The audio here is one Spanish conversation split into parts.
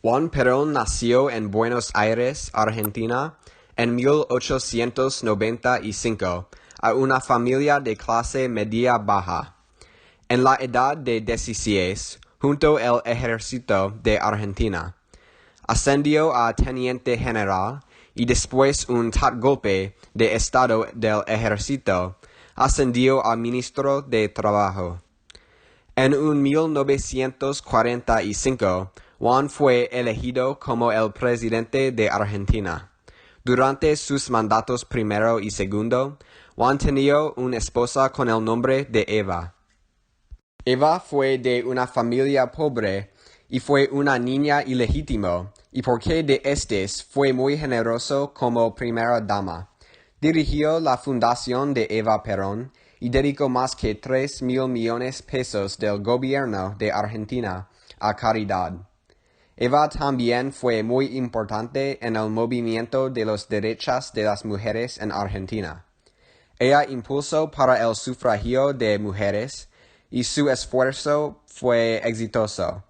Juan Perón nació en Buenos Aires, Argentina, en 1895, a una familia de clase media baja. En la edad de 16, junto al ejército de Argentina, ascendió a teniente general y después un tal golpe de estado del ejército, ascendió a ministro de Trabajo. En 1945, Juan fue elegido como el presidente de Argentina. Durante sus mandatos primero y segundo, Juan tenía una esposa con el nombre de Eva. Eva fue de una familia pobre y fue una niña ilegítima, y porque de estos fue muy generoso como primera dama. Dirigió la fundación de Eva Perón y dedicó más que 3.000 millones de pesos del gobierno de Argentina a caridad. Eva también fue muy importante en el movimiento de los derechos de las mujeres en Argentina. Ella impulsó para el sufragio de mujeres y su esfuerzo fue exitoso.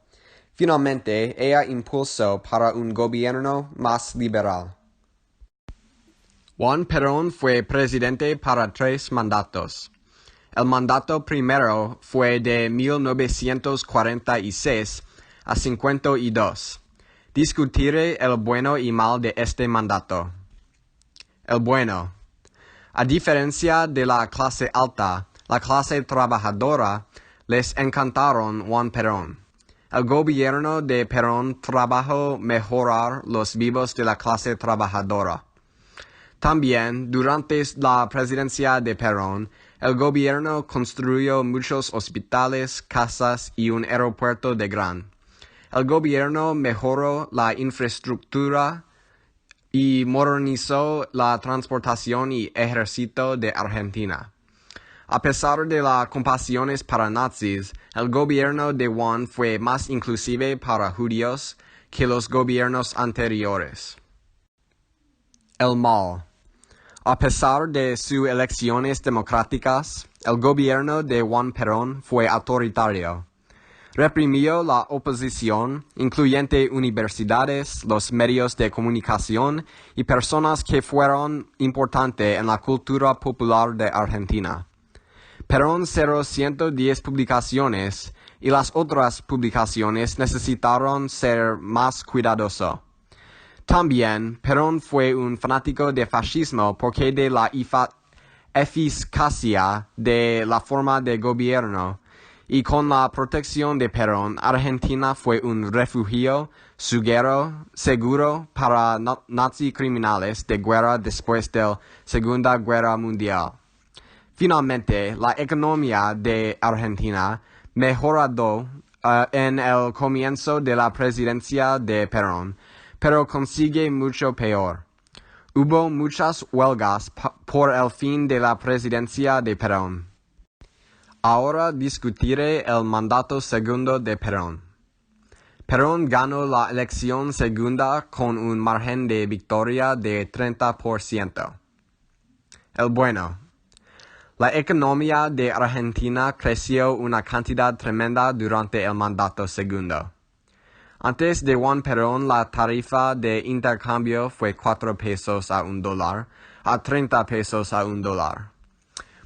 Finalmente, ella impulsó para un gobierno más liberal. Juan Perón fue presidente para 3 mandatos. El mandato primero fue de 1946 a 52. Discutiré el bueno y mal de este mandato. El bueno. A diferencia de la clase alta, la clase trabajadora les encantaron Juan Perón. El gobierno de Perón trabajó mejorar los vivos de la clase trabajadora. También, durante la presidencia de Perón, el gobierno construyó muchos hospitales, casas y un aeropuerto de gran. El gobierno mejoró la infraestructura y modernizó la transportación y ejército de Argentina. A pesar de las compasiones para nazis, el gobierno de Juan fue más inclusive para judíos que los gobiernos anteriores. El mal. A pesar de sus elecciones democráticas, el gobierno de Juan Perón fue autoritario. Reprimió la oposición, incluyendo universidades, los medios de comunicación y personas que fueron importantes en la cultura popular de Argentina. Perón cerró 110 publicaciones y las otras publicaciones necesitaron ser más cuidadosos. También, Perón fue un fanático de fascismo porque de la eficacia de la forma de gobierno, y con la protección de Perón, Argentina fue un refugio seguro para nazi criminales de guerra después de la Segunda Guerra Mundial. Finalmente, la economía de Argentina mejoró en el comienzo de la presidencia de Perón, pero consigue mucho peor. Hubo muchas huelgas por el fin de la presidencia de Perón. Ahora discutiré el mandato segundo de Perón. Perón ganó la elección segunda con un margen de victoria de 30%. El bueno. La economía de Argentina creció una cantidad tremenda durante el mandato segundo. Antes de Juan Perón, la tarifa de intercambio fue 4 pesos a $1, a 30 pesos a $1.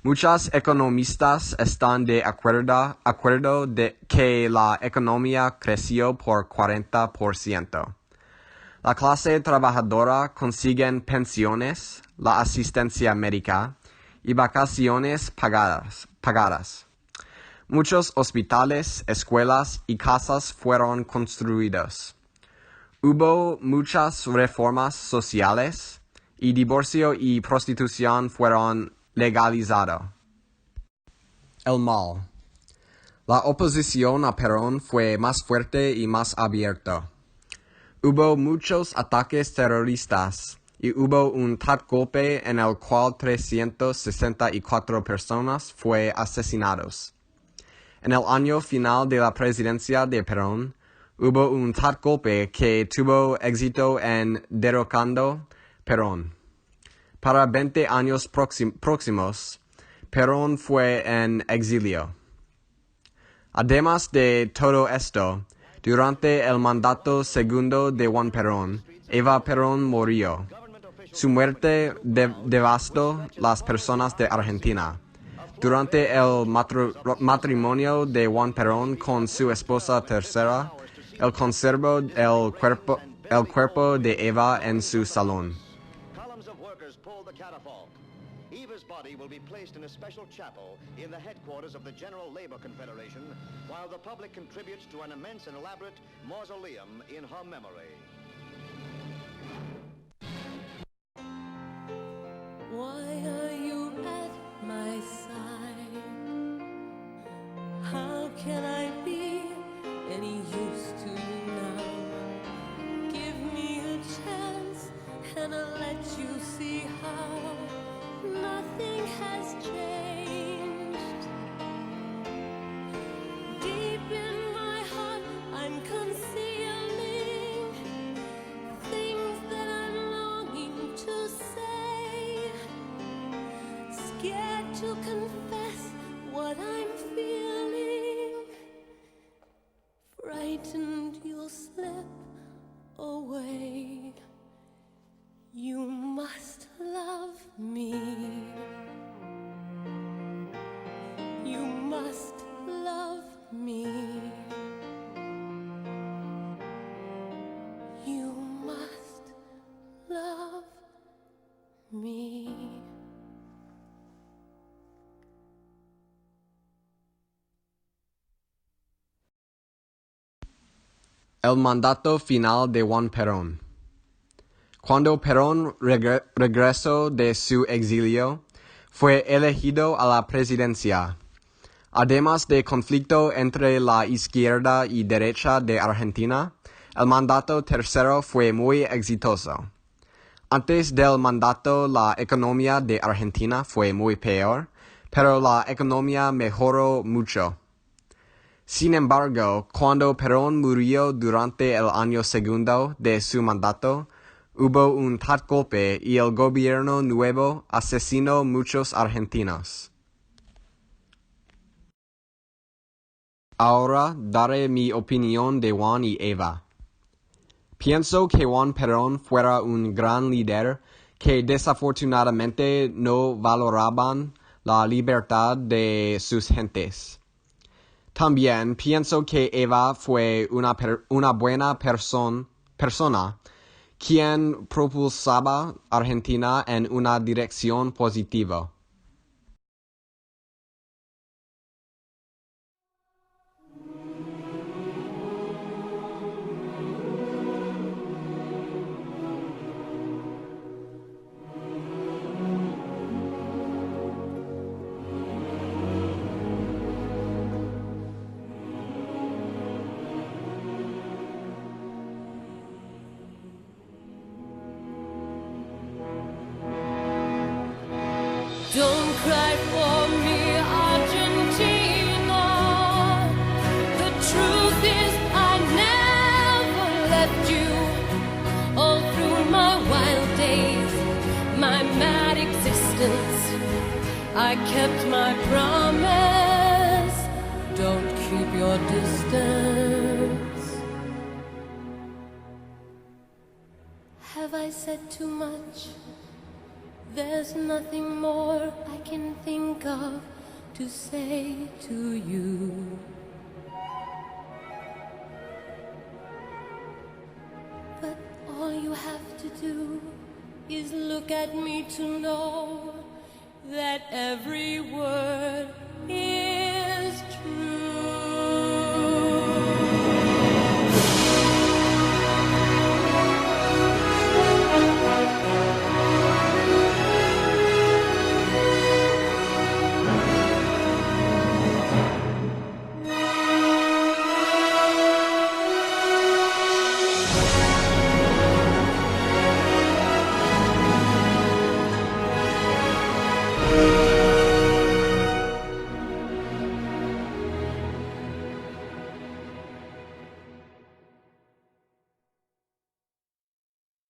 Muchos economistas están de acuerdo de que la economía creció por 40%. La clase trabajadora consigue pensiones, la asistencia médica y vacaciones pagadas. Muchos hospitales, escuelas y casas fueron construidos. Hubo muchas reformas sociales y divorcio y prostitución fueron legalizados. El mal. La oposición a Perón fue más fuerte y más abierta. Hubo muchos ataques terroristas y hubo un tal golpe en el cual 364 personas fueron asesinados. En el año final de la presidencia de Perón, hubo un tal golpe que tuvo éxito en derrocando Perón. Para 20 años próximos, Perón fue en exilio. Además de todo esto, Durante el mandato segundo de Juan Perón, Eva Perón murió. Su muerte devastó las personas de Argentina. Durante el matrimonio de Juan Perón con su esposa tercera, él conservó el cuerpo de Eva en su salón. Columns of workers pull the catafalque. Eva's body will be placed in a special chapel in the headquarters of the General Labor Confederation, while the public contributes to an immense and elaborate mausoleum in her memory. Why are you at my side? How can I be any use to you now? Give me a chance and I'll let you see how nothing has changed. Deep in my heart I'm concealing things that I'm longing to say, scared to confess what I'm feeling, frightened you'll slip away. You must love me. You must love me. You must love me. El mandato final de Juan Perón. Cuando Perón regresó de su exilio, fue elegido a la presidencia. Además de conflicto entre la izquierda y derecha de Argentina, el mandato tercero fue muy exitoso. Antes del mandato, la economía de Argentina fue muy peor, pero la economía mejoró mucho. Sin embargo, cuando Perón murió durante el año segundo de su mandato, hubo un tal golpe y el gobierno nuevo asesinó muchos argentinos. Ahora daré mi opinión de Juan y Eva. Pienso que Juan Perón fuera un gran líder que desafortunadamente no valoraban la libertad de sus gentes. También pienso que Eva fue una buena persona quien propulsaba a Argentina en una dirección positiva. Don't cry for me, Argentina. The truth is I never left you. All through my wild days, my mad existence, I kept my promise. Don't keep your distance. Have I said too much? There's nothing more I can think of to say to you. But all you have to do is look at me to know that every word is